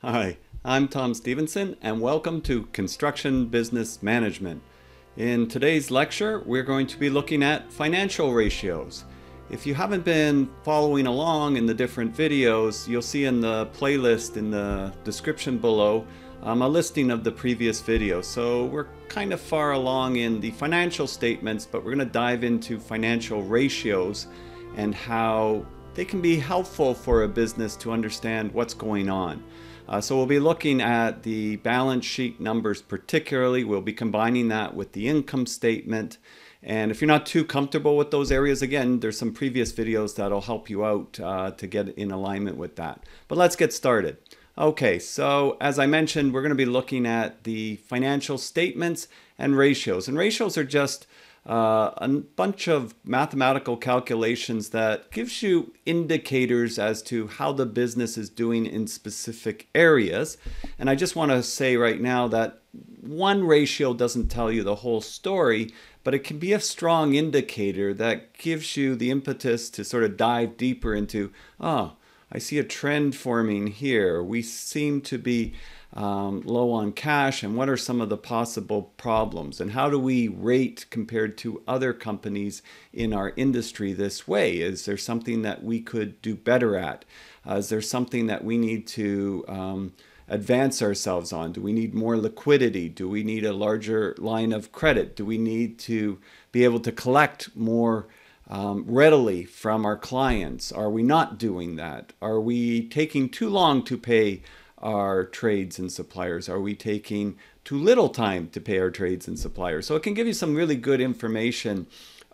Hi, I'm Tom Stevenson and welcome to Construction Business Management. In today's lecture, we're going to be looking at financial ratios. If you haven't been following along in the different videos, you'll see in the playlist in the description below a listing of the previous videos. So we're kind of far along in the financial statements, but we're going to dive into financial ratios and how they can be helpful for a business to understand what's going on. So we'll be looking at the balance sheet numbers particularly. We'll be combining that with the income statement. And if you're not too comfortable with those areas, again, there's some previous videos that'll help you out to get in alignment with that. But let's get started. Okay, so as I mentioned, we're going to be looking at the financial statements and ratios. And ratios are just a bunch of mathematical calculations that gives you indicators as to how the business is doing in specific areas. And I just want to say right now that one ratio doesn't tell you the whole story, but it can be a strong indicator that gives you the impetus to sort of dive deeper into, oh, I see a trend forming here. We seem to be low on cash, and what are some of the possible problems, and how do we rate compared to other companies in our industry this way? Is there something that we could do better at? Is there something that we need to advance ourselves on? Do we need more liquidity? Do we need a larger line of credit? Do we need to be able to collect more readily from our clients? Are we not doing that? Are we taking too long to pay our trades and suppliers? Are we taking too little time to pay our trades and suppliers? So it can give you some really good information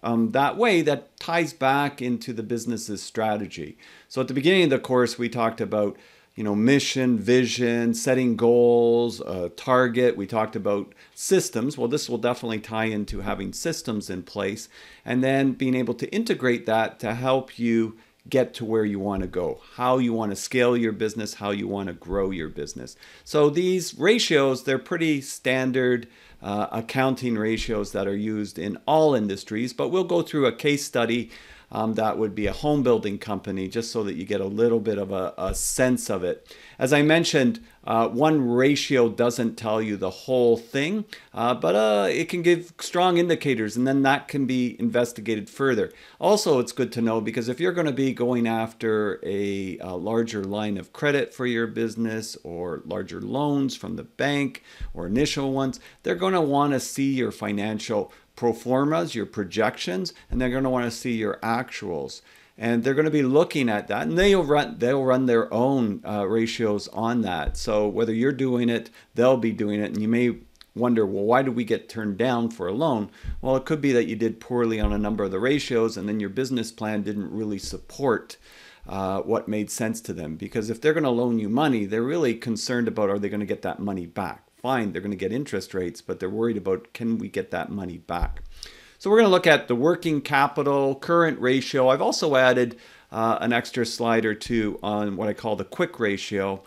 that way that ties back into the business's strategy. So at the beginning of the course, we talked about mission, vision, setting goals, target. We talked about systems. Well, this will definitely tie into having systems in place and then being able to integrate that to help you get to where you want to go, how you want to scale your business, how you want to grow your business. So these ratios, they're pretty standard accounting ratios that are used in all industries, but we'll go through a case study that would be a home building company, just so that you get a little bit of a sense of it. As I mentioned, one ratio doesn't tell you the whole thing, but it can give strong indicators, and then that can be investigated further. Also, it's good to know because if you're going to be going after a larger line of credit for your business or larger loans from the bank or initial ones, they're going to want to see your financial pro formas, your projections, and they're going to want to see your actuals. And they're going to be looking at that, and they'll run their own ratios on that. So whether you're doing it, they'll be doing it. And you may wonder, well, why did we get turned down for a loan? Well, it could be that you did poorly on a number of the ratios, and then your business plan didn't really support what made sense to them. Because if they're going to loan you money, they're really concerned about, are they going to get that money back? Fine, they're going to get interest rates, but they're worried about, can we get that money back? So we're going to look at the working capital current ratio. I've also added an extra slide or two on what I call the quick ratio.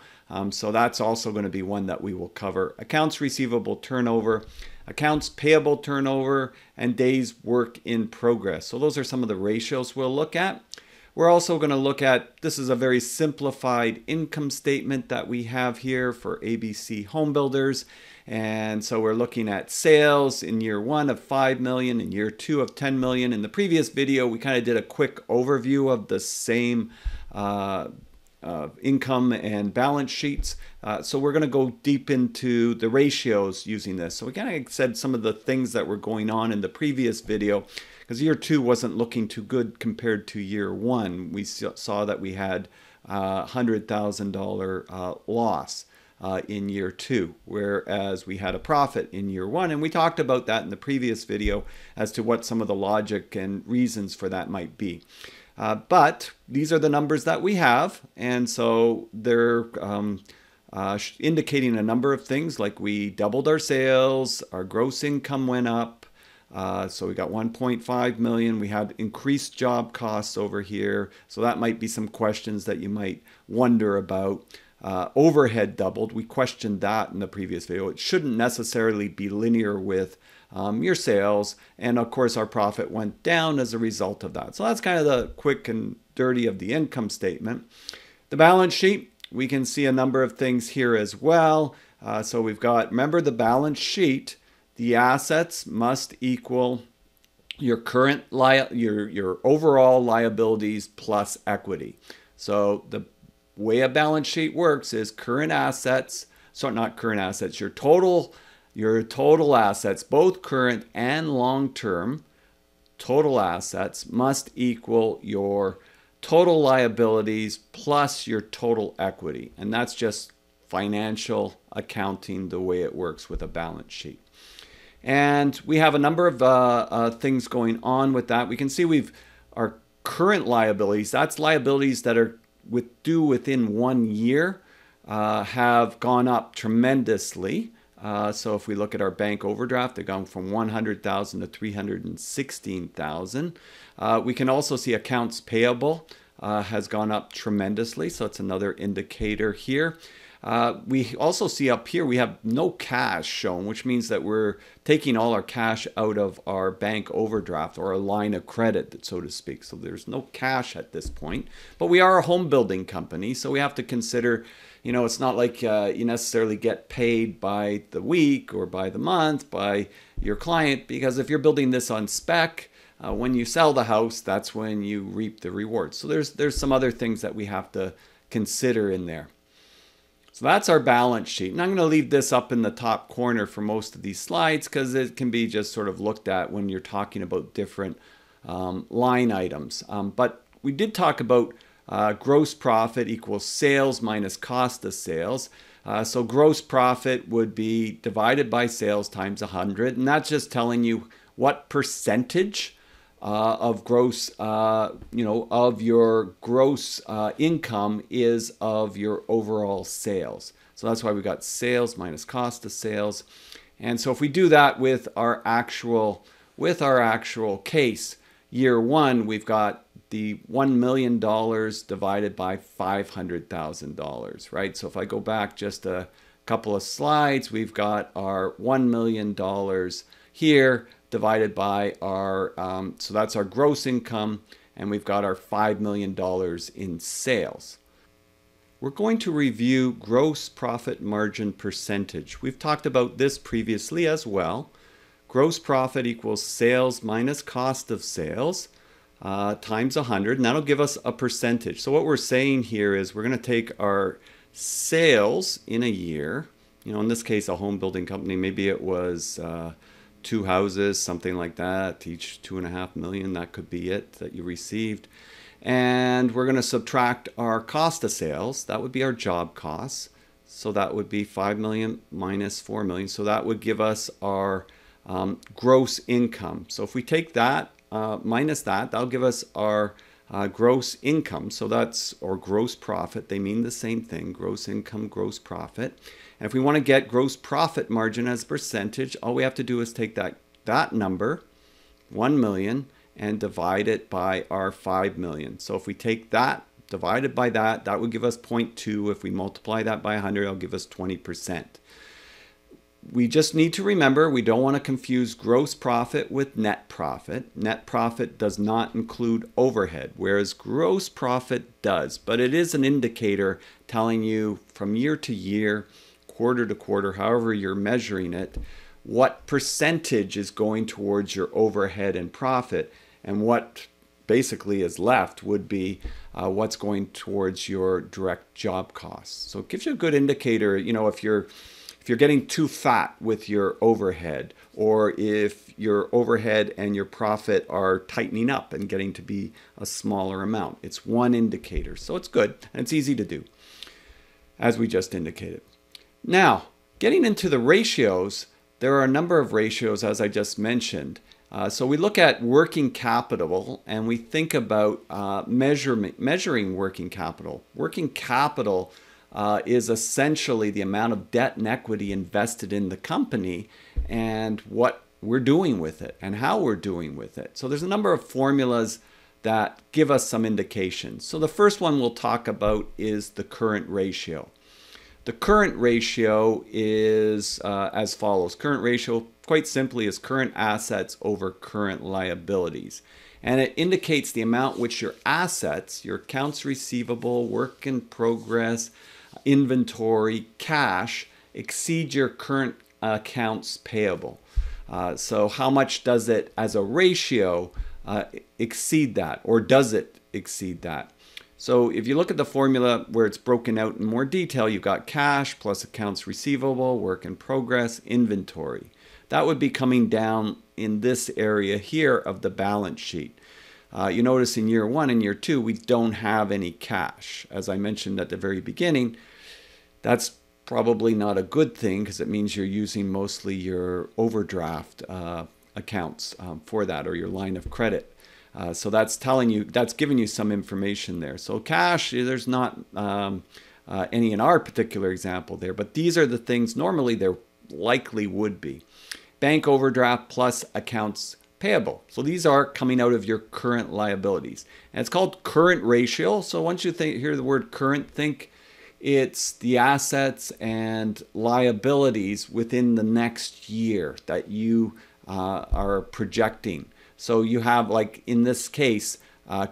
So that's also going to be one that we will cover. Accounts receivable turnover, accounts payable turnover, and days work in progress. So those are some of the ratios we'll look at. We're also going to look at, this is a very simplified income statement that we have here for ABC home builders. And so we're looking at sales in year 1 of 5 million, in year 2 of 10 million. In the previous video, we kind of did a quick overview of the same income and balance sheets. So we're going to go deep into the ratios using this. So again, I said some of the things that were going on in the previous video, because year 2 wasn't looking too good compared to year 1. We saw that we had $100,000 loss in year 2, whereas we had a profit in year 1. And we talked about that in the previous video as to what some of the logic and reasons for that might be. But these are the numbers that we have, and so they're indicating a number of things, like we doubled our sales, our gross income went up, so we got 1.5 million. We had increased job costs over here, so that might be some questions that you might wonder about. Overhead doubled. We questioned that in the previous video. It shouldn't necessarily be linear with your sales, and of course our profit went down as a result of that. So that's kind of the quick and dirty of the income statement. The balance sheet, we can see a number of things here as well. So we've got, remember the balance sheet, the assets must equal your current your overall liabilities plus equity. So the way a balance sheet works is current assets, so not current assets, your total assets, both current and long-term total assets must equal your total liabilities plus your total equity. And that's just financial accounting, the way it works with a balance sheet. And we have a number of things going on with that. We can see our current liabilities, that's liabilities that are due within 1 year, have gone up tremendously. So if we look at our bank overdraft, they've gone from 100,000 to 316,000. We can also see accounts payable has gone up tremendously. So it's another indicator here. We also see up here, we have no cash shown, which means that we're taking all our cash out of our bank overdraft or a line of credit, so to speak. So there's no cash at this point, but we are a home building company. So we have to consider, it's not like you necessarily get paid by the week or by the month by your client, because if you're building this on spec, when you sell the house, that's when you reap the rewards. So there's some other things that we have to consider in there. So that's our balance sheet. And I'm going to leave this up in the top corner for most of these slides because it can be just sort of looked at when you're talking about different line items. But we did talk about gross profit equals sales minus cost of sales. So gross profit would be divided by sales times 100. And that's just telling you what percentage of gross, of your gross income is of your overall sales. So that's why we got sales minus cost of sales. And so if we do that with our actual case, year one, we've got the $1 million divided by $500,000, right? So if I go back just a couple of slides, we've got our $1 million here, divided by our, so that's our gross income, and we've got our $5 million in sales. We're going to review gross profit margin percentage. We've talked about this previously as well. Gross profit equals sales minus cost of sales times 100, and that'll give us a percentage. So what we're saying here is we're going to take our sales in a year, in this case a home building company, maybe it was 2 houses, something like that, each $2.5 million, that could be it that you received. And we're going to subtract our cost of sales. That would be our job costs. So that would be 5 million minus 4 million. So that would give us our gross income. So if we take that minus that, that'll give us our gross income. So that's, or gross profit. They mean the same thing, gross income, gross profit. And if we want to get gross profit margin as a percentage, all we have to do is take that number, 1 million, and divide it by our 5 million. So if we take that divided by that, that would give us 0.2. If we multiply that by 100, it'll give us 20%. We just need to remember, we don't want to confuse gross profit with net profit. Net profit does not include overhead, whereas gross profit does. But it is an indicator telling you from year to year, quarter to quarter, however you're measuring it, what percentage is going towards your overhead and profit, and what basically is left would be what's going towards your direct job costs. So it gives you a good indicator, if you're getting too fat with your overhead, or if your overhead and your profit are tightening up and getting to be a smaller amount. It's one indicator, so it's good and it's easy to do, as we just indicated. Now, getting into the ratios, there are a number of ratios, as I just mentioned. So we look at working capital and we think about measuring working capital. Working capital is essentially the amount of debt and equity invested in the company and what we're doing with it and how we're doing with it. So there's a number of formulas that give us some indications. So the first one we'll talk about is the current ratio. The current ratio is as follows. Current ratio, quite simply, is current assets over current liabilities. And it indicates the amount which your assets, your accounts receivable, work in progress, inventory, cash exceed your current accounts payable. So how much does it as a ratio exceed that, or does it exceed that? So if you look at the formula where it's broken out in more detail, you've got cash plus accounts receivable, work in progress, inventory. That would be coming down in this area here of the balance sheet. You notice in year 1 and year 2, we don't have any cash. As I mentioned at the very beginning, that's probably not a good thing because it means you're using mostly your overdraft accounts for that, or your line of credit. So that's telling you, that's giving you some information there. So cash, there's not any in our particular example there, but these are the things normally there likely would be. Bank overdraft plus accounts payable. So these are coming out of your current liabilities. And it's called current ratio. So once you hear the word current, think it's the assets and liabilities within the next year that you are projecting. So you have, like in this case,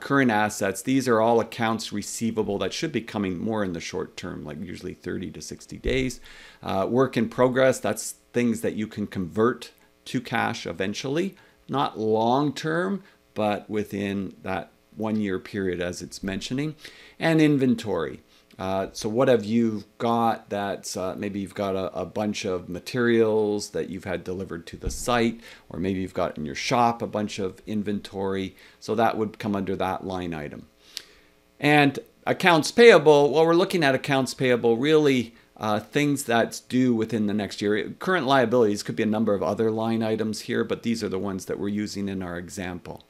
current assets. These are all accounts receivable that should be coming more in the short term, like usually 30 to 60 days. Work in progress, that's things that you can convert to cash eventually. Not long term, but within that 1 year period as it's mentioning. And inventory. So what have you got that's maybe you've got a bunch of materials that you've had delivered to the site, or maybe you've got in your shop a bunch of inventory. So that would come under that line item. And accounts payable, well, we're looking at accounts payable really things that's due within the next year. Current liabilities could be a number of other line items here, but these are the ones that we're using in our example.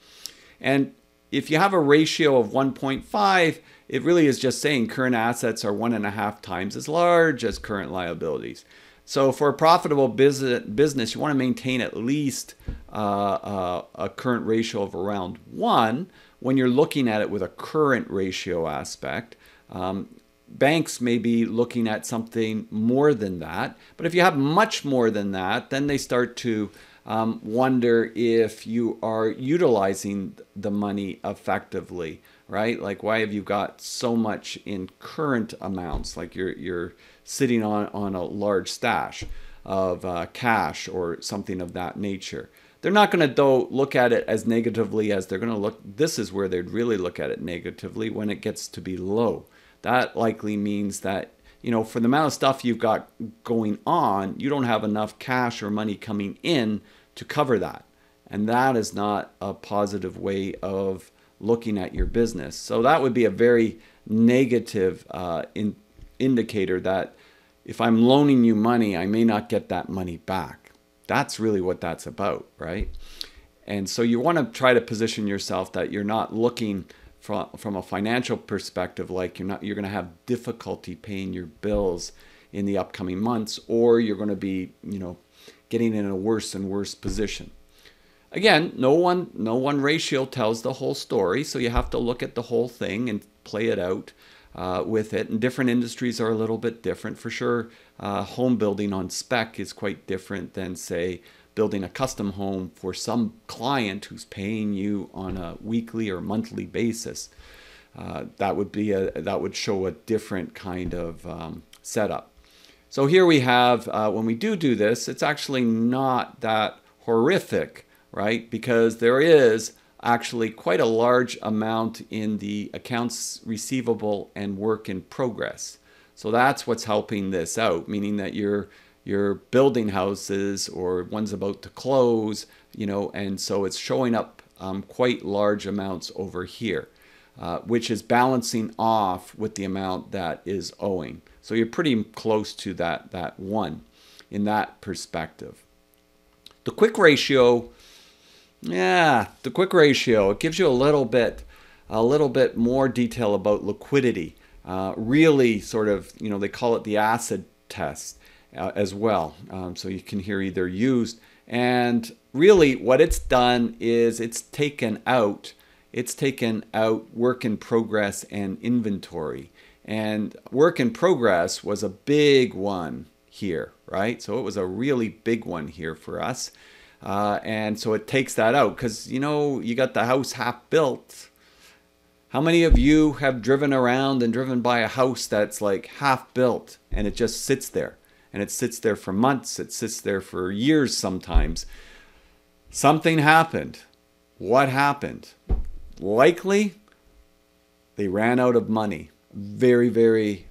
And if you have a ratio of 1.5, it really is just saying current assets are 1.5 times as large as current liabilities. So for a profitable business, you want to maintain at least a current ratio of around 1 when you're looking at it with a current ratio aspect. Banks may be looking at something more than that. But if you have much more than that, then they start to wonder if you are utilizing the money effectively, right? Like, why have you got so much in current amounts? Like you're sitting on a large stash of cash or something of that nature. They're not going to, though, look at it as negatively as they're going to look. This is where they'd really look at it negatively when it gets to be low. That likely means that, you know, for the amount of stuff you've got going on, you don't have enough cash or money coming in to cover that. And that is not a positive way of looking at your business. So that would be a very negative indicator that if I'm loaning you money, I may not get that money back. That's really what that's about, right? And so you want to try to position yourself that you're not looking from a financial perspective, like you're going to have difficulty paying your bills in the upcoming months, or you're going to be, you know, getting in a worse and worse position. Again, no one ratio tells the whole story, so you have to look at the whole thing and play it out with it. And different industries are a little bit different. For sure, home building on spec is quite different than, say, building a custom home for some client who's paying you on a weekly or monthly basis. That would show a different kind of setup. So here we have, when we do this, it's actually not that horrific, right? Because there is actually quite a large amount in the accounts receivable and work in progress. So that's what's helping this out, meaning that you're building houses or one's about to close, you know, and so it's showing up quite large amounts over here, which is balancing off with the amount that is owing. So you're pretty close to that 1 in that perspective. The quick ratio, it gives you a little bit more detail about liquidity. Really sort of, you know, they call it the acid test. As well. So you can hear either used, and really what it's done is it's taken out work in progress and inventory. And work in progress was a big one here, right? So it was a really big one here for us. And so it takes that out because, you know, you got the house half built. How many of you have driven around and driven by a house that's like half built and it just sits there? And it sits there for months, it sits there for years sometimes. Something happened. What happened? Likely, they ran out of money. Very, very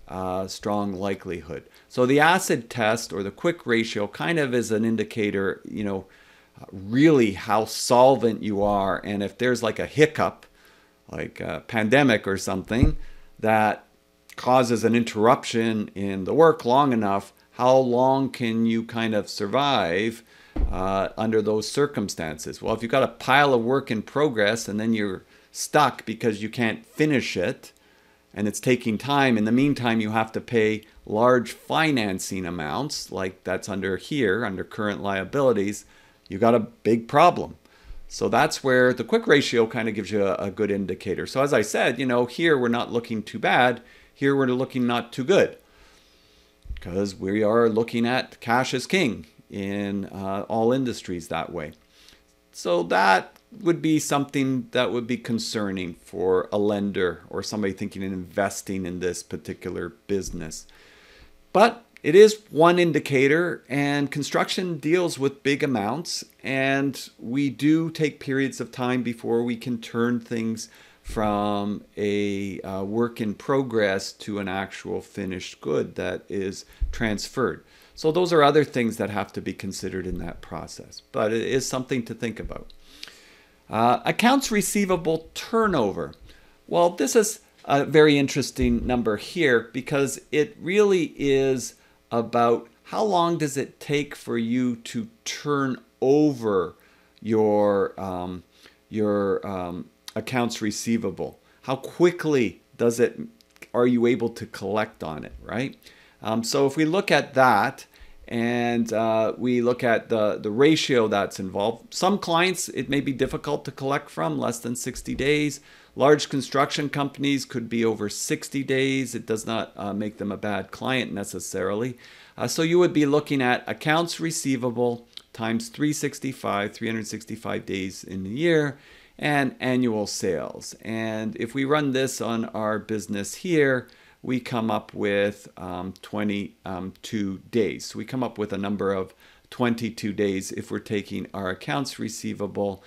strong likelihood. So the acid test or the quick ratio kind of is an indicator, you know, really how solvent you are. And if there's like a hiccup, like a pandemic or something that causes an interruption in the work long enough, how long can you kind of survive under those circumstances? Well, if you've got a pile of work in progress and then you're stuck because you can't finish it and it's taking time, in the meantime you have to pay large financing amounts, like that's under here, under current liabilities, you got a big problem. So that's where the quick ratio kind of gives you a good indicator. So as I said, you know, here we're not looking too bad. Here we're looking not too good, because we are looking at cash is king in all industries that way. So that would be something that would be concerning for a lender or somebody thinking of investing in this particular business. But it is one indicator, and construction deals with big amounts, and we do take periods of time before we can turn things from a work in progress to an actual finished good that is transferred. So those are other things that have to be considered in that process, but it is something to think about. Accounts receivable turnover. Well, this is a very interesting number here because it really is about how long does it take for you to turn over your accounts receivable. How quickly are you able to collect on it, right? So if we look at that and we look at the ratio that's involved, some clients it may be difficult to collect from, less than 60 days. Large construction companies could be over 60 days. It does not make them a bad client necessarily. So you would be looking at accounts receivable times 365 days in a year, and annual sales. And if we run this on our business here, we come up with 22 days. So we come up with a number of 22 days if we're taking our accounts receivable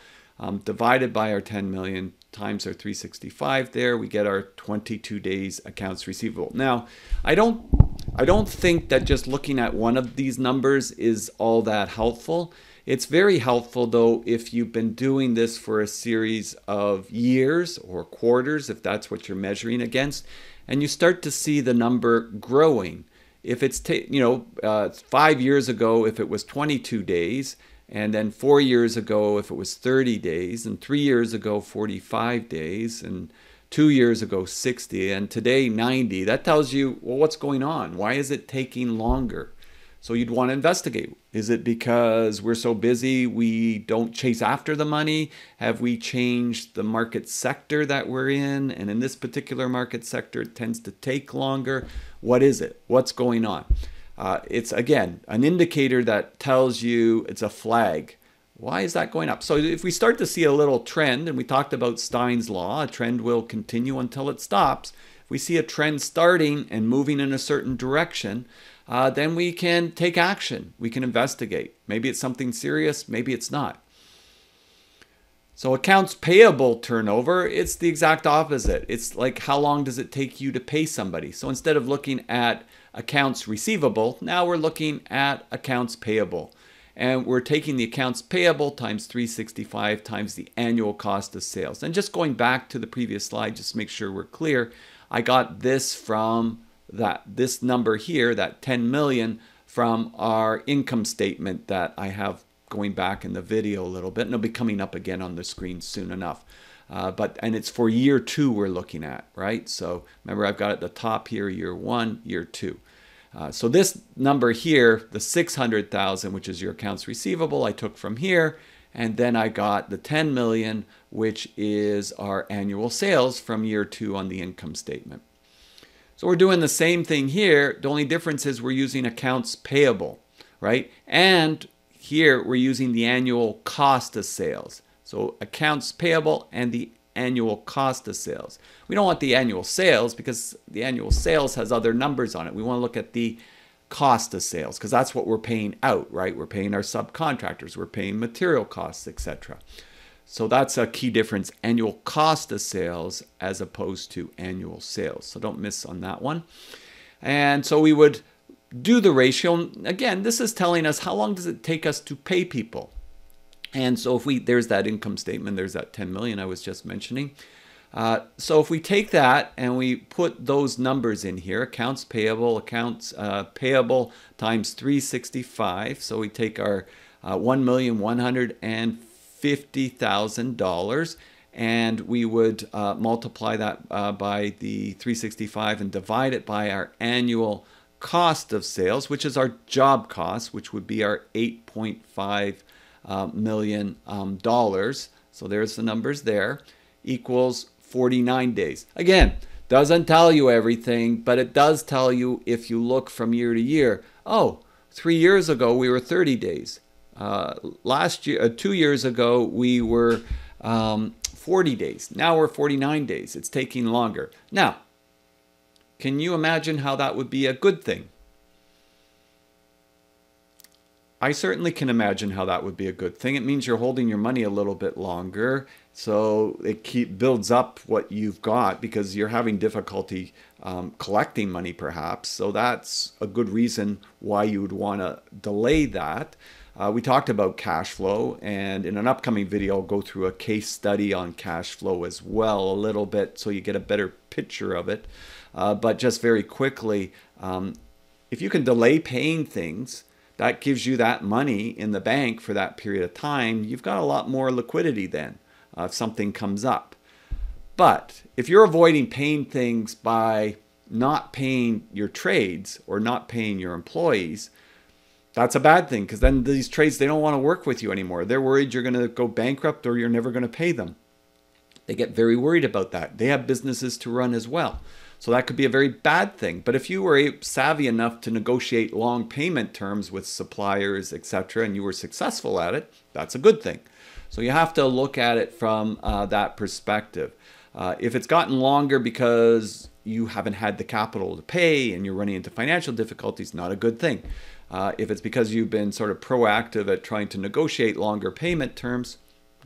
divided by our 10 million times our 365 there, we get our 22 days accounts receivable. Now, I don't think that just looking at one of these numbers is all that helpful. It's very helpful though if you've been doing this for a series of years or quarters, if that's what you're measuring against, and you start to see the number growing. If it's 5 years ago, if it was 22 days, and then 4 years ago, if it was 30 days, and 3 years ago, 45 days, and 2 years ago, 60, and today, 90, that tells you, well, what's going on? Why is it taking longer? So you'd want to investigate. Is it because we're so busy we don't chase after the money? Have we changed the market sector that we're in? And in this particular market sector, it tends to take longer. What is it? What's going on? It's, again, an indicator that tells you it's a flag. Why is that going up? So if we start to see a little trend, and we talked about Stein's law, a trend will continue until it stops. If we see a trend starting and moving in a certain direction, then we can take action. We can investigate. Maybe it's something serious, maybe it's not. So accounts payable turnover, it's the exact opposite. It's like how long does it take you to pay somebody? So instead of looking at accounts receivable, now we're looking at accounts payable. And we're taking the accounts payable times 365 times the annual cost of sales. And just going back to the previous slide, just to make sure we're clear, I got this from this number here, that 10 million, from our income statement that I have going back in the video a little bit, and it'll be coming up again on the screen soon enough. And it's for year 2 we're looking at, right? So remember, I've got at the top here, year 1, year 2. So this number here, the 600,000, which is your accounts receivable, I took from here, and then I got the 10 million, which is our annual sales from year 2 on the income statement. So we're doing the same thing here. The only difference is we're using accounts payable, right? And here we're using the annual cost of sales. So accounts payable and the annual cost of sales. We don't want the annual sales because the annual sales has other numbers on it. We want to look at the cost of sales because that's what we're paying out, right? We're paying our subcontractors, we're paying material costs, etc. So that's a key difference, annual cost of sales as opposed to annual sales. So don't miss on that one. And so we would do the ratio. Again, this is telling us how long does it take us to pay people. And so if there's that income statement, there's that 10 million I was just mentioning. So if we take that and we put those numbers in here, accounts payable times 365. So we take our $1,150,000 and we would multiply that by the 365 and divide it by our annual cost of sales, which is our job cost, which would be our $8.5 million. So there's the numbers there, equals 49 days. Again, doesn't tell you everything, but it does tell you if you look from year to year. Oh, 3 years ago we were 30 days. Last year, 2 years ago we were 40 days. Now we're 49 days. It's taking longer. Now, can you imagine how that would be a good thing? I certainly can imagine how that would be a good thing. It means you're holding your money a little bit longer, so it builds up what you've got because you're having difficulty collecting money perhaps. So that's a good reason why you would want to delay that. We talked about cash flow, and in an upcoming video I'll go through a case study on cash flow as well a little bit so you get a better picture of it. But just very quickly, if you can delay paying things, that gives you that money in the bank for that period of time. You've got a lot more liquidity then if something comes up. But if you're avoiding paying things by not paying your trades or not paying your employees, that's a bad thing because then these trades, they don't want to work with you anymore. They're worried you're going to go bankrupt or you're never going to pay them. They get very worried about that. They have businesses to run as well. So that could be a very bad thing. But if you were savvy enough to negotiate long payment terms with suppliers, etc., and you were successful at it, that's a good thing. So you have to look at it from that perspective. If it's gotten longer because you haven't had the capital to pay and you're running into financial difficulties, not a good thing. If it's because you've been sort of proactive at trying to negotiate longer payment terms,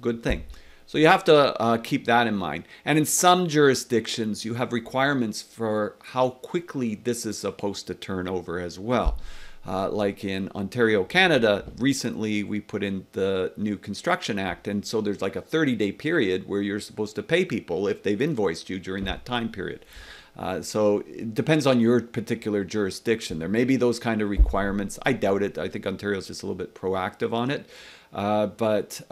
good thing. So you have to keep that in mind. And in some jurisdictions, you have requirements for how quickly this is supposed to turn over as well. Like in Ontario, Canada, recently we put in the new Construction Act. And so there's like a 30-day period where you're supposed to pay people if they've invoiced you during that time period. So it depends on your particular jurisdiction. There may be those kind of requirements. I doubt it. I think Ontario is just a little bit proactive on it. But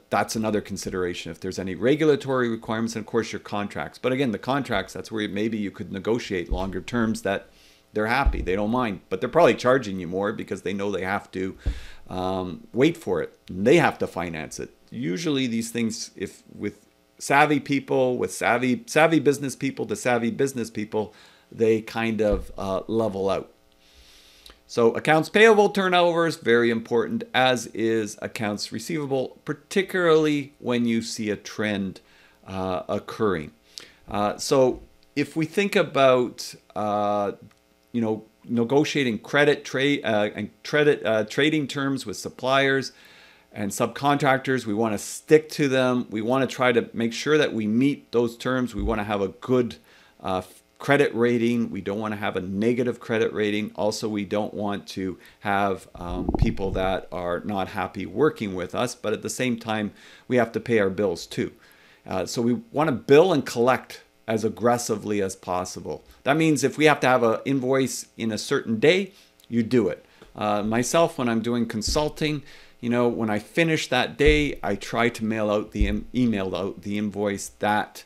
that's another consideration if there's any regulatory requirements, and of course your contracts. But again, the contracts, that's where maybe you could negotiate longer terms that they're happy, they don't mind, but they're probably charging you more because they know they have to wait for it. They have to finance it. Usually these things, if with savvy people, with savvy business people to savvy business people, they kind of level out. So accounts payable turnover is very important, as is accounts receivable, particularly when you see a trend occurring. So if we think about negotiating credit trading terms with suppliers and subcontractors, we want to stick to them. We want to try to make sure that we meet those terms. We want to have a good credit rating. We don't want to have a negative credit rating. Also, we don't want to have people that are not happy working with us, but at the same time, we have to pay our bills too. So we want to bill and collect as aggressively as possible. That means if we have to have an invoice in a certain day, you do it. Myself, when I'm doing consulting, when I finish that day, I try to email out the invoice that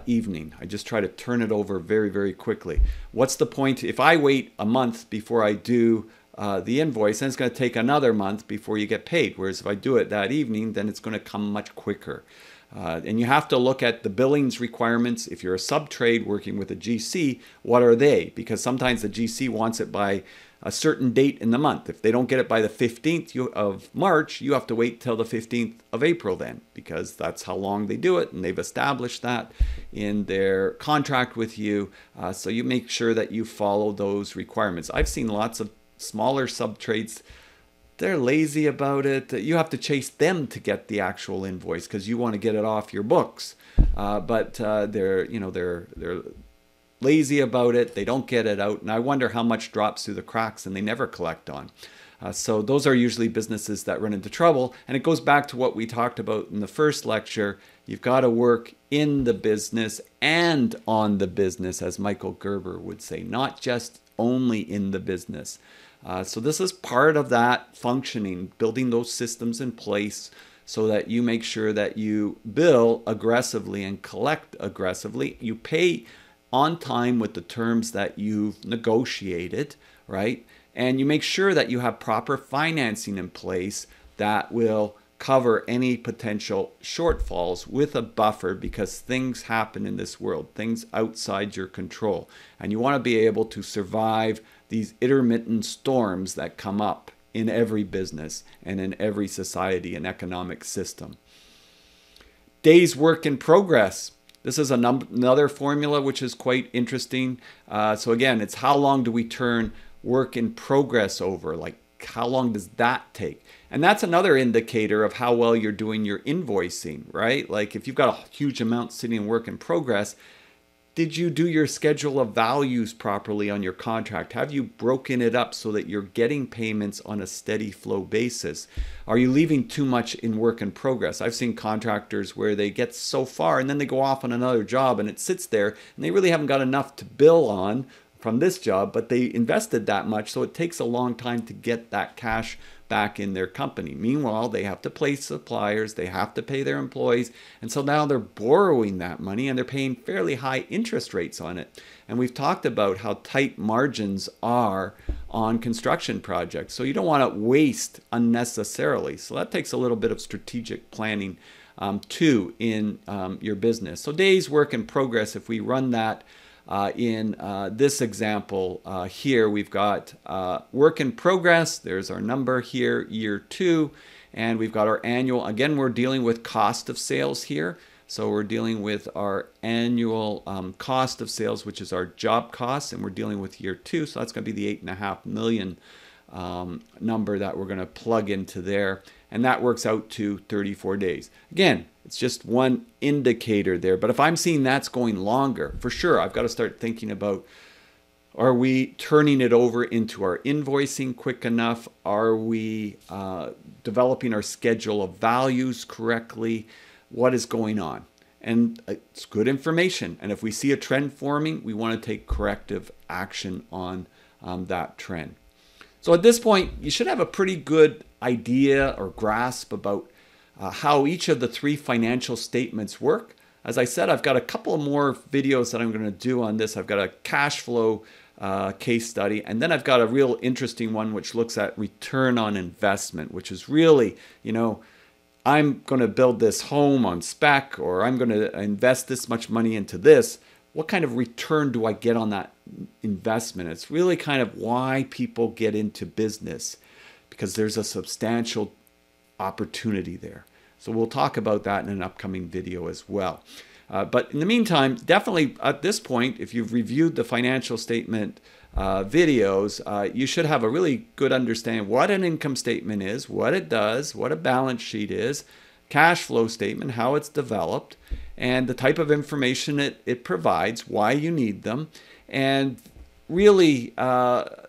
evening. I just try to turn it over very, very quickly. What's the point? If I wait a month before I do the invoice, then it's going to take another month before you get paid. Whereas if I do it that evening, then it's going to come much quicker. And you have to look at the billings requirements. If you're a sub-trade working with a GC, what are they? Because sometimes the GC wants it by a certain date in the month. If they don't get it by the 15th of March, you have to wait till the 15th of April then, because that's how long they do it, and they've established that in their contract with you. So you make sure that you follow those requirements. I've seen lots of smaller sub-trades, they're lazy about it. You have to chase them to get the actual invoice because you want to get it off your books. But they're lazy about it. They don't get it out, and I wonder how much drops through the cracks and they never collect on. So those are usually businesses that run into trouble, and it goes back to what we talked about in the first lecture. You've got to work in the business and on the business, as Michael Gerber would say, not just only in the business. So this is part of that functioning, building those systems in place so that you make sure that you bill aggressively and collect aggressively. You pay on time with the terms that you've negotiated, right? And you make sure that you have proper financing in place that will cover any potential shortfalls with a buffer, because things happen in this world, things outside your control. And you want to be able to survive these intermittent storms that come up in every business and in every society and economic system. Days work in progress. This is another formula which is quite interesting. So again, it's how long do we turn work in progress over? Like, how long does that take? And that's another indicator of how well you're doing your invoicing, right? Like if you've got a huge amount sitting in work in progress, did you do your schedule of values properly on your contract? Have you broken it up so that you're getting payments on a steady flow basis? Are you leaving too much in work in progress? I've seen contractors where they get so far and then they go off on another job and it sits there and they really haven't got enough to bill on from this job, but they invested that much, so it takes a long time to get that cash back in their company. Meanwhile, they have to pay suppliers, they have to pay their employees, and so now they're borrowing that money and they're paying fairly high interest rates on it. And we've talked about how tight margins are on construction projects, so you don't want to waste unnecessarily. So that takes a little bit of strategic planning too in your business. So days work in progress, if we run that in this example here, we've got work in progress. There's our number here, year 2, and we've got our annual. Again, we're dealing with cost of sales here. So we're dealing with our annual cost of sales, which is our job costs, and we're dealing with year 2. So that's going to be the 8.5 million number that we're going to plug into there. And that works out to 34 days. Again, it's just one indicator there. But if I'm seeing that's going longer, for sure, I've got to start thinking about, are we turning it over into our invoicing quick enough? Are we developing our schedule of values correctly? What is going on? And it's good information. And if we see a trend forming, we want to take corrective action on that trend. So at this point, you should have a pretty good idea or grasp about how each of the 3 financial statements work. As I said, I've got a couple more videos that I'm going to do on this. I've got a cash flow case study, and then I've got a real interesting one which looks at return on investment, which is really, you know, I'm going to build this home on spec, or I'm going to invest this much money into this. What kind of return do I get on that investment? It's really kind of why people get into business, because there's a substantial opportunity there. So we'll talk about that in an upcoming video as well. But in the meantime, definitely at this point, if you've reviewed the financial statement videos, you should have a really good understanding what an income statement is, what it does, what a balance sheet is, cash flow statement, how it's developed, and the type of information it provides, why you need them, and really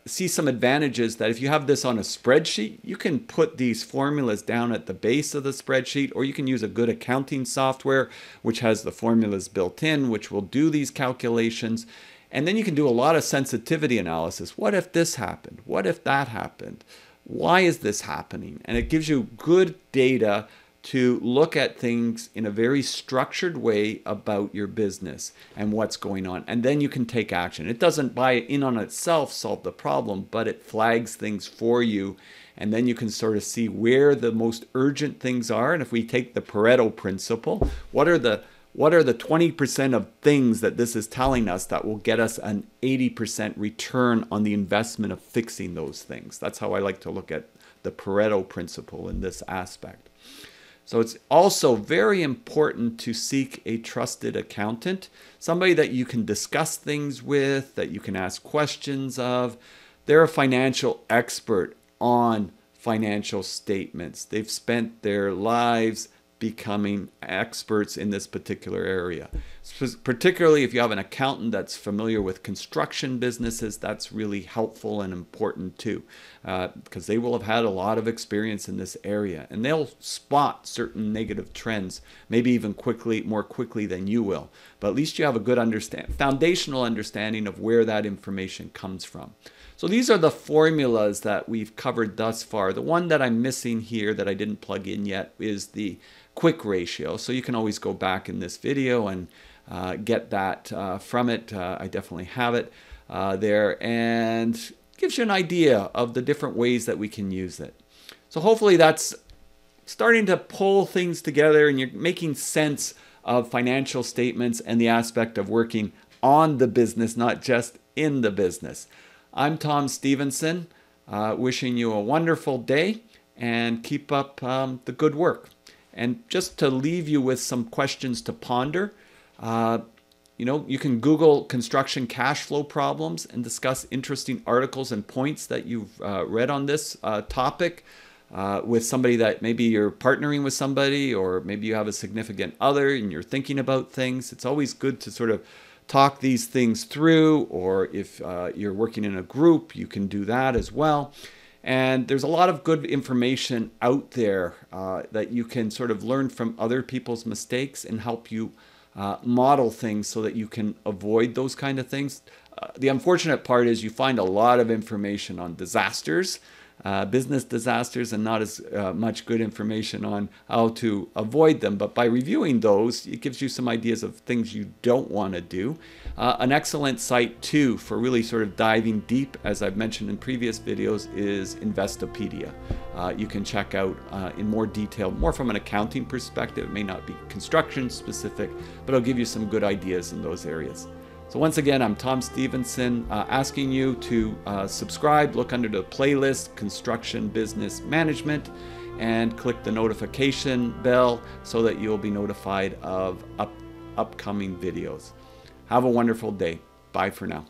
see some advantages that if you have this on a spreadsheet, you can put these formulas down at the base of the spreadsheet, or you can use a good accounting software which has the formulas built in, which will do these calculations. And then you can do a lot of sensitivity analysis. What if this happened? What if that happened? Why is this happening? And it gives you good data to look at things in a very structured way about your business and what's going on. And then you can take action. It doesn't by in on itself solve the problem, but it flags things for you. And then you can sort of see where the most urgent things are. And if we take the Pareto principle, what are the what are the 20% of things that this is telling us that will get us an 80% return on the investment of fixing those things? That's how I like to look at the Pareto principle in this aspect. So it's also very important to seek a trusted accountant, somebody that you can discuss things with, that you can ask questions of. They're a financial expert on financial statements. They've spent their lives becoming experts in this particular area. Particularly if you have an accountant that's familiar with construction businesses, that's really helpful and important too, because they will have had a lot of experience in this area, and they'll spot certain negative trends, maybe even more quickly than you will. But at least you have a good foundational understanding of where that information comes from. So these are the formulas that we've covered thus far. The one that I'm missing here that I didn't plug in yet is the quick ratio. So you can always go back in this video and get that from it. I definitely have it there, and gives you an idea of the different ways that we can use it. So hopefully that's starting to pull things together and you're making sense of financial statements and the aspect of working on the business, not just in the business. I'm Tom Stevenson, wishing you a wonderful day and keep up the good work. And just to leave you with some questions to ponder, you can Google construction cash flow problems and discuss interesting articles and points that you've read on this topic with somebody that maybe you're partnering with somebody, or maybe you have a significant other and you're thinking about things. It's always good to sort of talk these things through, or if you're working in a group, you can do that as well. And there's a lot of good information out there that you can sort of learn from other people's mistakes and help you model things so that you can avoid those kind of things. The unfortunate part is you find a lot of information on disasters, business disasters, and not as much good information on how to avoid them. But by reviewing those, it gives you some ideas of things you don't want to do. An excellent site too for really sort of diving deep, as I've mentioned in previous videos, is Investopedia. You can check out in more detail, more from an accounting perspective. It may not be construction specific, but it'll give you some good ideas in those areas. So once again, I'm Tom Stevenson, asking you to subscribe, look under the playlist, Construction Business Management, and click the notification bell so that you'll be notified of upcoming videos. Have a wonderful day. Bye for now.